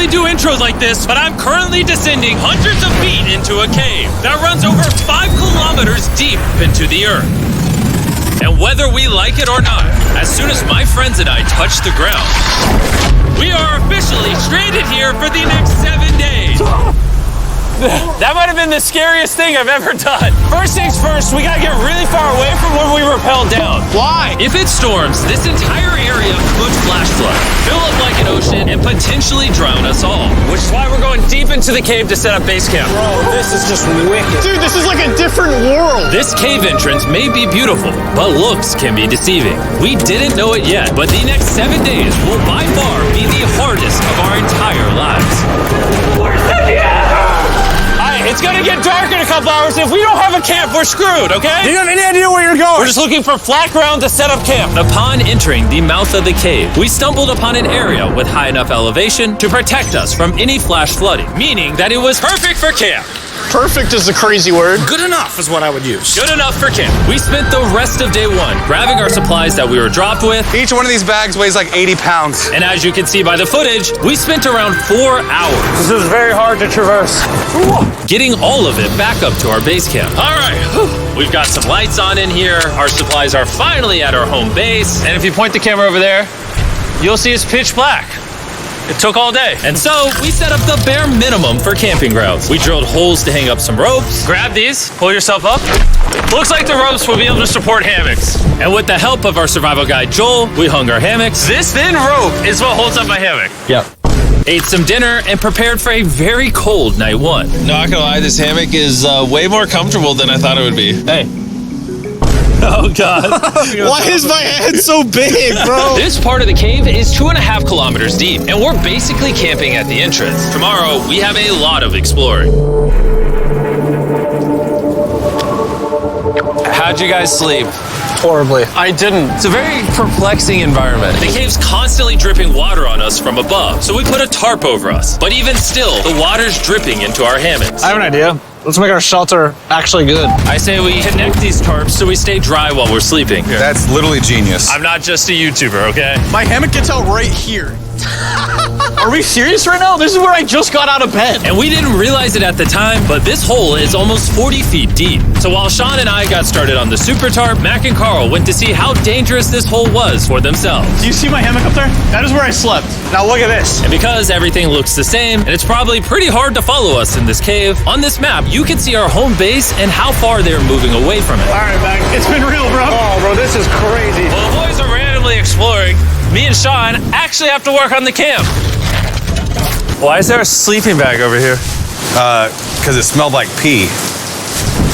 do intros like this, but I'm currently descending hundreds of feet into a cave that runs over 5 kilometers deep into the earth. And whether we like it or not, as soon as my friends and I touch the ground, we are officially stranded here for the next 7 days. That might have been the scariest thing I've ever done. First things first, we gotta get really far away from where we rappelled down. Why? If it storms, this entire area could flash flood, fill up like an ocean, and potentially drown us all. Which is why we're going deep into the cave to set up base camp. Bro, this is just wicked. Dude, this is like a different world. This cave entrance may be beautiful, but looks can be deceiving. We didn't know it yet, but the next 7 days will by far be the hardest of our entire lives. Where's the It's gonna get dark in a couple hours. If we don't have a camp, we're screwed, okay? Do you have any idea where you're going? We're just looking for flat ground to set up camp. Upon entering the mouth of the cave, we stumbled upon an area with high enough elevation to protect us from any flash flooding, meaning that it was perfect for camp. Perfect is a crazy word. Good enough is what I would use. Good enough for camp. We spent the rest of day 1 grabbing our supplies that we were dropped with. Each one of these bags weighs like 80 pounds. And as you can see by the footage, we spent around 4 hours. This is very hard to traverse. Getting all of it back up to our base camp. All right, we've got some lights on in here. Our supplies are finally at our home base. And if you point the camera over there, you'll see it's pitch black. It took all day. And so we set up the bare minimum for camping grounds. We drilled holes to hang up some ropes. Grab these, pull yourself up. Looks like the ropes will be able to support hammocks. And with the help of our survival guide, Joel, we hung our hammocks. This thin rope is what holds up my hammock. Yep. Ate some dinner and prepared for a very cold night 1. Not gonna lie, this hammock is way more comfortable than I thought it would be. Hey. Oh, God. Why is my head so big, bro? This part of the cave is 2.5 kilometers deep, and we're basically camping at the entrance. Tomorrow, we have a lot of exploring. How'd you guys sleep? Horribly. I didn't. It's a very perplexing environment. The cave's constantly dripping water on us from above, so we put a tarp over us. But even still, the water's dripping into our hammocks. I have an idea. Let's make our shelter actually good. I say we connect these tarps so we stay dry while we're sleeping. That's literally genius. I'm not just a YouTuber, okay? My hammock gets out right here. Are we serious right now? This is where I just got out of bed. And we didn't realize it at the time, but this hole is almost 40 feet deep. So while Sean and I got started on the super tarp, Mac and Carl went to see how dangerous this hole was for themselves. Do you see my hammock up there? That is where I slept. Now look at this. And because everything looks the same, and it's probably pretty hard to follow us in this cave, on this map, you can see our home base and how far they're moving away from it. All right, Mac. It's been real, bro. Oh, bro, this is crazy. While the boys are randomly exploring, me and Sean actually have to work on the camp. Why is there a sleeping bag over here? Because it smelled like pee.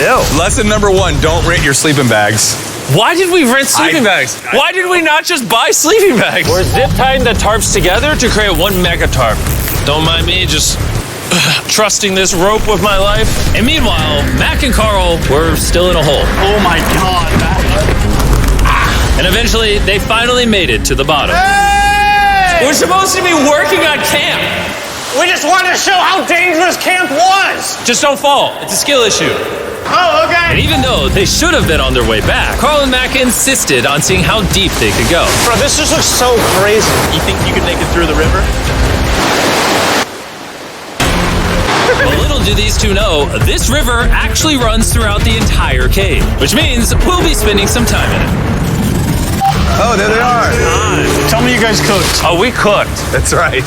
Ew. Lesson number 1, don't rent your sleeping bags. Why did we rent sleeping bags? Why did we not just buy sleeping bags? We're zip tying the tarps together to create one mega tarp. Don't mind me just trusting this rope with my life. And meanwhile, Mac and Carl were still in a hole. Oh my God, Mac. And eventually, they finally made it to the bottom. Hey! We're supposed to be working on camp. We just wanted to show how dangerous camp was. Just don't fall. It's a skill issue. Oh, okay. And even though they should have been on their way back, Carl and Mac insisted on seeing how deep they could go. Bro, this just looks so crazy. You think you could make it through the river? Well, little do these two know, this river actually runs throughout the entire cave, which means we'll be spending some time in it. Oh, there they are. Tell me you guys cooked. Oh, we cooked. That's right.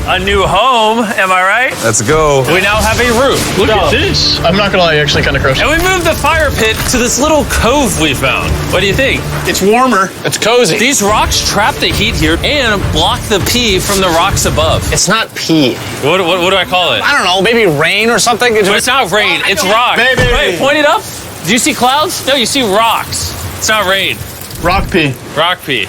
A new home, am I right? Let's go. We now have a roof. Look at this. I'm not gonna lie, actually kind of gross. And we moved the fire pit to this little cove we found. What do you think? It's warmer. It's cozy. These rocks trap the heat here and block the pee from the rocks above. It's not pee. What do I call it? I don't know, maybe rain or something. But it's not rain, it's rock. Baby. Wait, point it up. Do you see clouds? No, you see rocks. It's not rain. Rock pee. Rock pee.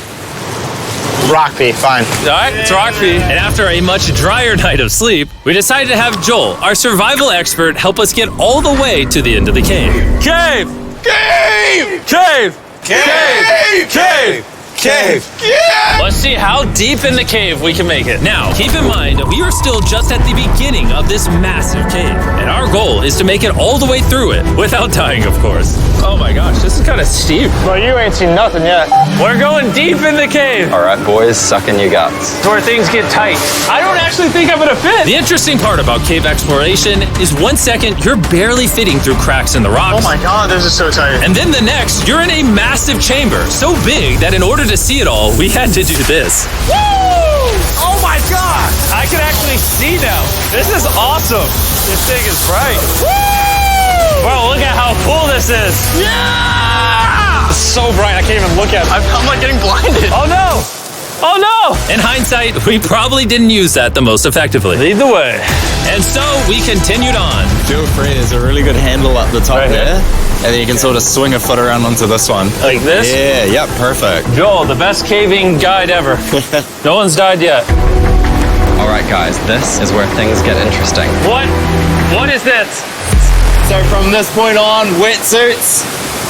Rock pee, fine. All right, it's rock pee. And after a much drier night of sleep, we decided to have Joel, our survival expert, help us get all the way to the end of the cave. Cave! Cave! Cave! Cave! Cave! Cave. Let's see how deep in the cave we can make it. Now, keep in mind, we are still just at the beginning of this massive cave, and our goal is to make it all the way through it, without dying, of course. Oh my gosh, this is kind of steep. Well, you ain't seen nothing yet. We're going deep in the cave. All right, boys, suck in your guts. It's where things get tight. I don't actually think I'm gonna fit. The interesting part about cave exploration is 1 second, you're barely fitting through cracks in the rocks. Oh my God, this is so tight. And then the next, you're in a massive chamber, so big that in order to see it all, we had to do this. Woo! Oh my God! I can actually see now. This is awesome. This thing is bright. Woo! Bro, look at how cool this is. Yeah! It's so bright, I can't even look at it. I'm like getting blinded. Oh no! Oh no! In hindsight, we probably didn't use that the most effectively. Lead the way. And so we continued on. Feel free, there's a really good handle up the top there. And then you can sort of swing a foot around onto this one. Like this? Yeah, yep, perfect. Joel, the best caving guide ever. No one's died yet. All right, guys, this is where things get interesting. What? What is this? So from this point on, wetsuits,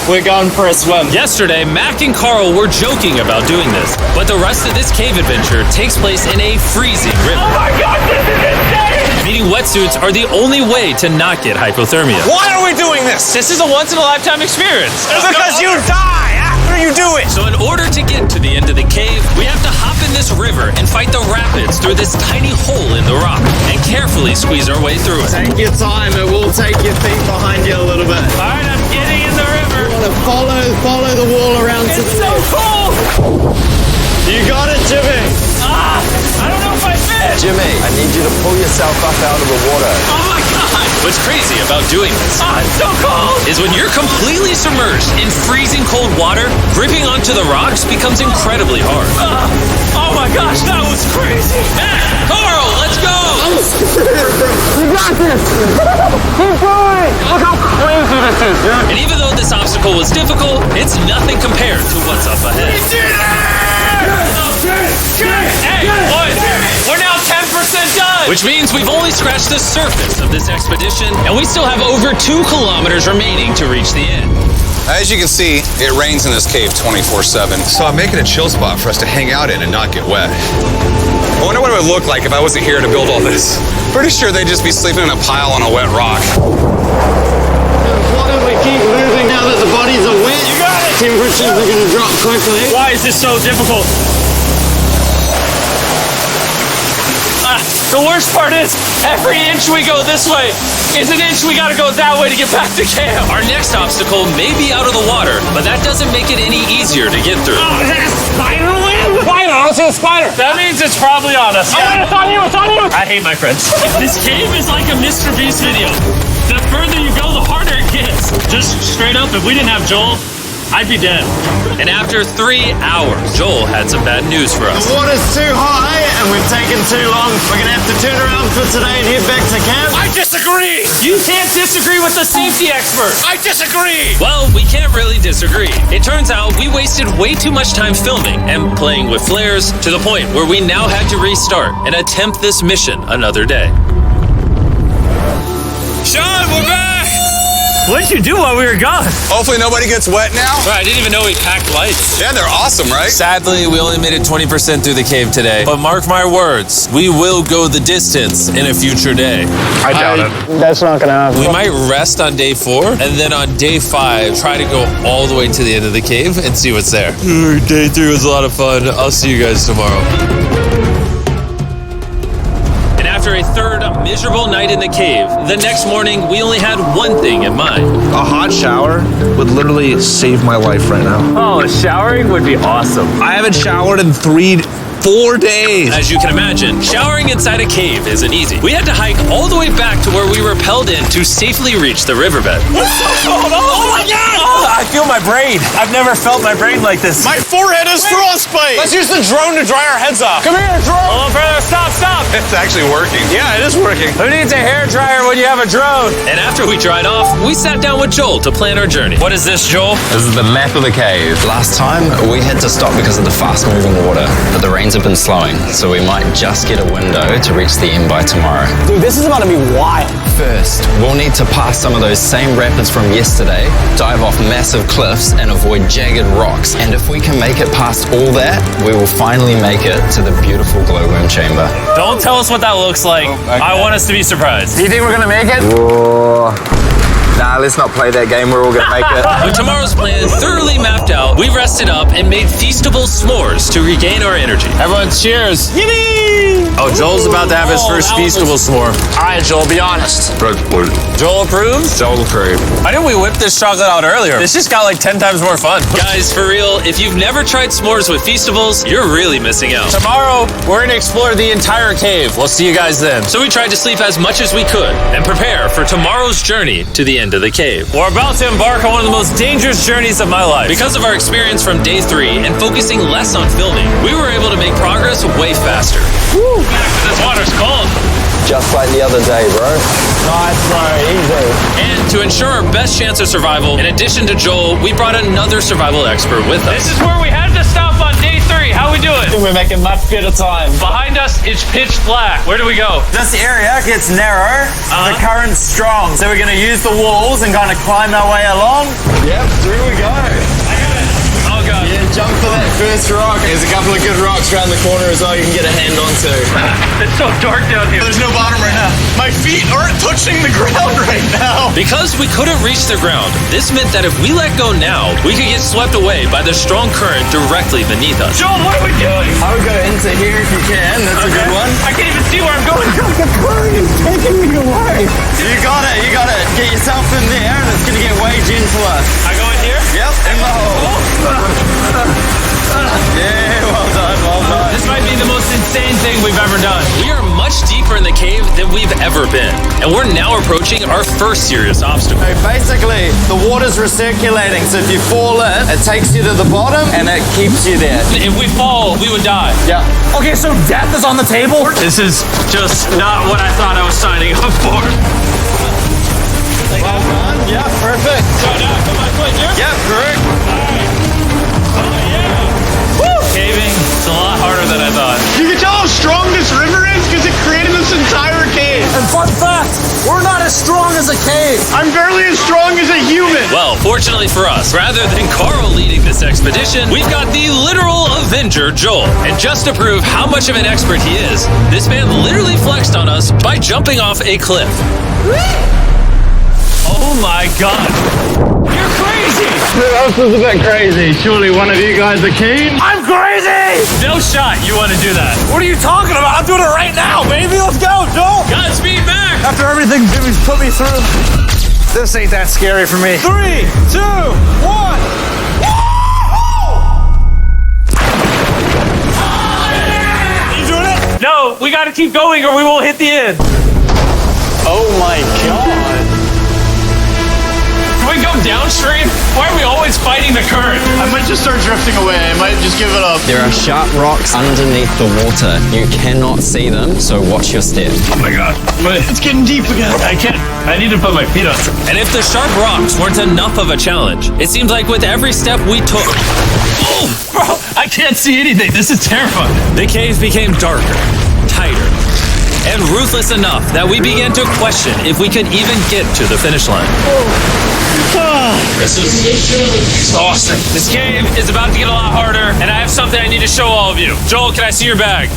we're going for a swim. Yesterday, Mac and Carl were joking about doing this, but the rest of this cave adventure takes place in a freezing river. Oh my God, this is insane! Meaning wetsuits are the only way to not get hypothermia. Why are we doing this? This is a once-in-a-lifetime experience. Because you die after you do it. So in order to get to the end of the cave, we have to hop in this river and fight the rapids through this tiny hole in the rock and carefully squeeze our way through it. Take your time, it will take your feet behind you a little bit. All right, I'm getting in the river. Follow the wall around to It's the so left. cold. You got it, Jimmy. Ah, I don't know if I fit. Jimmy, I need you to pull yourself up out of the water. Oh my God. What's crazy about doing this Ah, it's so cold. is when you're completely submerged in freezing cold water, gripping onto the rocks becomes incredibly hard. Oh my gosh, that was crazy. Mac, Carl, let's go. You got this. Keep going. Look how crazy this is, dude. And even though this obstacle was difficult, it's nothing compared to what's up ahead. Hey, boys, we're now 10% done. Which means we've only scratched the surface of this expedition, and we still have over 2 kilometers remaining to reach the end. As you can see, it rains in this cave 24/7. So I'm making a chill spot for us to hang out in and not get wet. I wonder what it would look like if I wasn't here to build all this. Pretty sure they'd just be sleeping in a pile on a wet rock. Why don't we keep moving now that the bodies are wet? You got it. Temperatures are going to drop quickly. Why is this so difficult? The worst part is, every inch we go this way is an inch we gotta go that way to get back to camp. Our next obstacle may be out of the water, but that doesn't make it any easier to get through. Oh, is that a spider web? Spider, I don't see a spider. That means it's probably on us. Oh, it's on you, it's on you. I hate my friends. This cave is like a Mr. Beast video. The further you go, the harder it gets. Just straight up, if we didn't have Joel, I'd be dead. And after 3 hours, Joel had some bad news for us. The water's too high and we've taken too long. We're going to have to turn around for today and head back to camp. I disagree. You can't disagree with the safety expert. I disagree. Well, we can't really disagree. It turns out we wasted way too much time filming and playing with flares to the point where we now had to restart and attempt this mission another day. Sean, we're back! What did you do while we were gone? Hopefully nobody gets wet now. Bro, I didn't even know we packed lights. Yeah, they're awesome, right? Sadly, we only made it 20% through the cave today. But mark my words, we will go the distance in a future day. I doubt it. That's not gonna happen. We might rest on day 4, and then on day 5, try to go all the way to the end of the cave and see what's there. Day 3 was a lot of fun. I'll see you guys tomorrow. After a third miserable night in the cave, the next morning we only had one thing in mind. A hot shower would literally save my life right now. Oh, showering would be awesome. I haven't showered in 4 days. As you can imagine, showering inside a cave isn't easy. We had to hike all the way back to where we rappelled in to safely reach the riverbed. Oh my God! I feel my brain. I've never felt my brain like this. My forehead is frostbite. Let's use the drone to dry our heads off. Come here, drone. Hold on, brother, stop. It's actually working. Yeah, it is working. Who needs a hair dryer when you have a drone? And after we dried off, we sat down with Joel to plan our journey. What is this, Joel? This is the map of the cave. Last time, we had to stop because of the fast-moving water, but the rains have been slowing, so we might just get a window to reach the end by tomorrow. Dude, this is about to be wild. First, we'll need to pass some of those same rapids from yesterday, dive off massive cliffs, and avoid jagged rocks. And if we can make it past all that, we will finally make it to the beautiful glowworm chamber. Don't tell us what that looks like. I want us to be surprised. Do you think we're gonna make it? Whoa. Nah, let's not play that game. We're all gonna make it. With tomorrow's plan thoroughly mapped out, we rested up and made feastable s'mores to regain our energy. Everyone, cheers. Yippee! Oh, Joel's about to have his first feastable s'more. All right, Joel, be honest. Joel approves? Joel approved. Why didn't we whip this chocolate out earlier? This just got like 10 times more fun. Guys, for real, if you've never tried s'mores with feastables, you're really missing out. Tomorrow, we're gonna explore the entire cave. We'll see you guys then. So we tried to sleep as much as we could and prepare for tomorrow's journey to the end of the cave. We're about to embark on one of the most dangerous journeys of my life. Because of our experience from day 3 and focusing less on filming, we were able to make progress way faster. Woo! This water's cold. Just like the other day, bro. Nice, bro, easy. And to ensure our best chance of survival, in addition to Joel, we brought another survival expert with us. This is where we had to stop on day 3. How we doing? We're making much better time. Behind us, it's pitch black. Where do we go? This area gets narrow, the current's strong, so we're going to use the walls and kind of climb our way along. Yep, through we go. Oh, God. Yeah, jump for that first rock. There's a couple of good rocks around the corner as well you can get a hand onto. It's so dark down here. There's no bottom right now. My feet aren't touching the ground right now. Because we couldn't reach the ground, this meant that if we let go now, we could get swept away by the strong current directly beneath us. Joel, what are we doing? I would go into here if you can. That's a good one. I can't even see where I'm going. The current is taking me away. You got it. You got it. Get yourself in there, and it's gonna get way gentler. I go in here? Yep, in the hole. Yeah, well done, well done. This might be the most insane thing we've ever done. We are much deeper in the cave than we've ever been, and we're now approaching our first serious obstacle. So basically, the water's recirculating, so if you fall in, it takes you to the bottom, and it keeps you there. If we fall, we would die. Yeah. Okay, so death is on the table? This is just not what I thought I was signing up for. Well done. Yeah, perfect. So now I put my foot here? Yeah, correct. Caving, it's a lot harder than I thought. You can tell how strong this river is because it created this entire cave. And fun fact, we're not as strong as a cave. I'm barely as strong as a human. Well, fortunately for us, rather than Carl leading this expedition, we've got the literal Avenger, Joel. And just to prove how much of an expert he is, this man literally flexed on us by jumping off a cliff. Oh my God. You're crazy. This is a bit crazy. Surely one of you guys are keen? I'm crazy! No shot you want to do that. What are you talking about? I'm doing it right now, baby. Let's go, Joel. Godspeed, Mac. After everything Jimmy's put me through, this ain't that scary for me. 3, 2, 1. You doing it? No, we got to keep going or we won't hit the end. Oh my God. Can we go downstream? Why are we always fighting the current? I might just start drifting away. I might just give it up. There are sharp rocks underneath the water. You cannot see them, so watch your step. Oh my God. It's getting deep again. I can't. I need to put my feet on. And if the sharp rocks weren't enough of a challenge, it seems like with every step we took... Oh, bro, I can't see anything. This is terrifying. The caves became darker, tighter, and ruthless enough that we began to question if we could even get to the finish line. This is exhausting. This cave is about to get a lot harder, and I have something I need to show all of you. Joel, can I see your bag?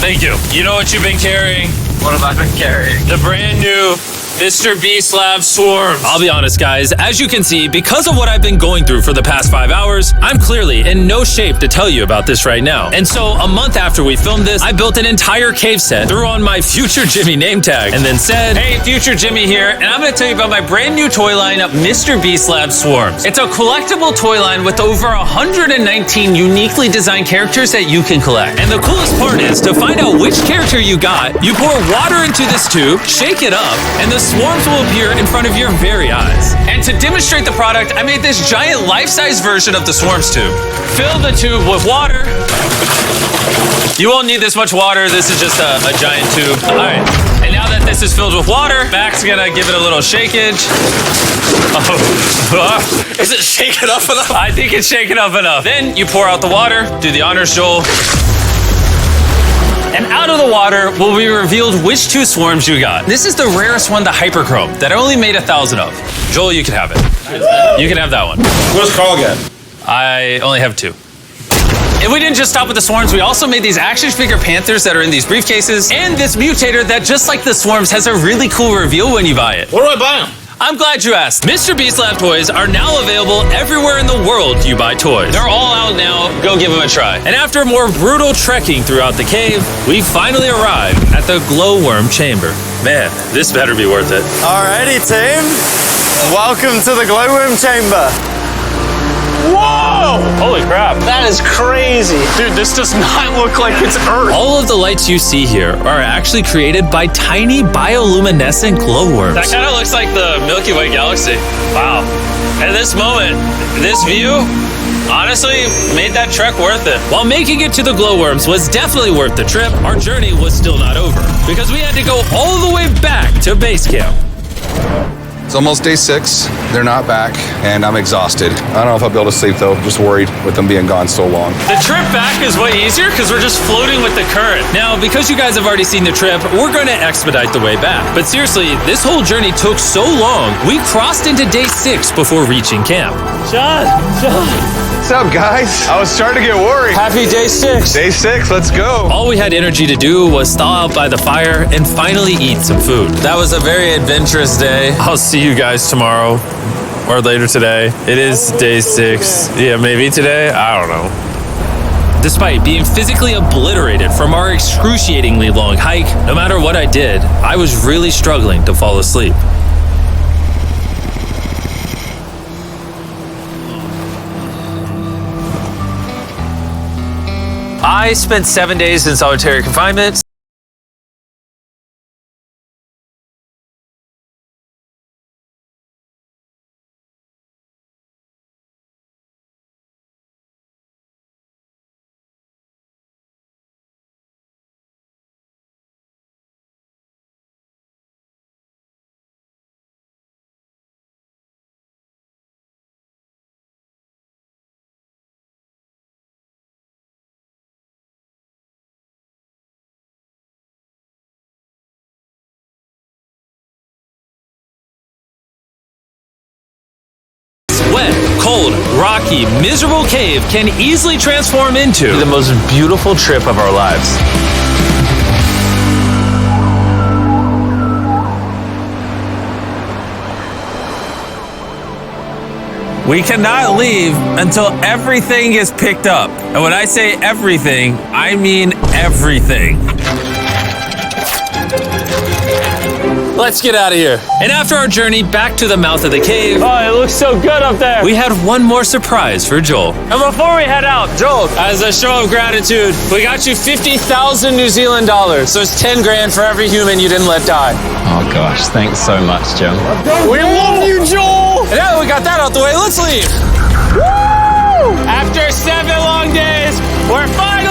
Thank you. You know what you've been carrying? What have I been carrying? The brand new Mr. Beast Lab Swarms. I'll be honest, guys. As you can see, because of what I've been going through for the past 5 hours, I'm clearly in no shape to tell you about this right now. And so, a month after we filmed this, I built an entire cave set, threw on my Future Jimmy name tag, and then said, "Hey, Future Jimmy here, and I'm going to tell you about my brand new toy line of Mr. Beast Lab Swarms. It's a collectible toy line with over 119 uniquely designed characters that you can collect. And the coolest part is, to find out which character you got, you pour water into this tube, shake it up, and the swarms will appear in front of your very eyes. And to demonstrate the product, I made this giant life-size version of the swarms tube. Fill the tube with water, You won't need this much water. This is just a giant tube. All right. And now that this is filled with water, Mac's gonna give it a little shakeage. Oh. Is it shaken up enough? I think it's shaken up enough. Then you pour out the water. Do the honors, Joel. And out of the water will be revealed which 2 swarms you got. This is the rarest one, the hyperchrome, that I only made 1,000 of. Joel, you can have it. You can have that one. Where's Carl get? I only have 2. And we didn't just stop with the swarms, we also made these action figure panthers that are in these briefcases, and this mutator that, just like the swarms, has a really cool reveal when you buy it. Where do I buy them? I'm glad you asked. Mr. Beast Lab toys are now available everywhere in the world you buy toys. They're all out now. Go give them a try. And after more brutal trekking throughout the cave, we finally arrived at the glowworm chamber. Man, this better be worth it. Alrighty, team. Welcome to the glowworm chamber. Whoa! Holy crap. That is crazy. Dude, this does not look like it's Earth. All of the lights you see here are actually created by tiny bioluminescent glowworms. That kind of looks like the Milky Way galaxy. Wow. At this moment, this view honestly made that trek worth it. While making it to the glowworms was definitely worth the trip, our journey was still not over because we had to go all the way back to base camp. It's almost day 6. They're not back, and I'm exhausted. I don't know if I'll be able to sleep, though. Just worried with them being gone so long. The trip back is way easier because we're just floating with the current. Now, because you guys have already seen the trip, we're going to expedite the way back. But seriously, this whole journey took so long, we crossed into day 6 before reaching camp. John. What's up, guys? I was starting to get worried. Happy day 6. Day 6, let's go. All we had energy to do was thaw out by the fire and finally eat some food. That was a very adventurous day. I'll see you guys tomorrow or later today. It is day 6. Yeah, maybe today. I don't know. Despite being physically obliterated from our excruciatingly long hike, no matter what I did, I was really struggling to fall asleep. I spent 7 days in solitary confinement. Wet, cold, rocky, miserable cave can easily transform into the most beautiful trip of our lives. We cannot leave until everything is picked up. And when I say everything, I mean everything. Let's get out of here. And after our journey back to the mouth of the cave, Oh, it looks so good up there. we had one more surprise for Joel. And before we head out, Joel, As a show of gratitude, we got you 50,000 New Zealand dollars. So it's 10 grand for every human you didn't let die. Oh gosh, thanks so much, Jim. we love you, Joel. And now that we got that out the way, let's leave. Woo! After 7 long days, we're finally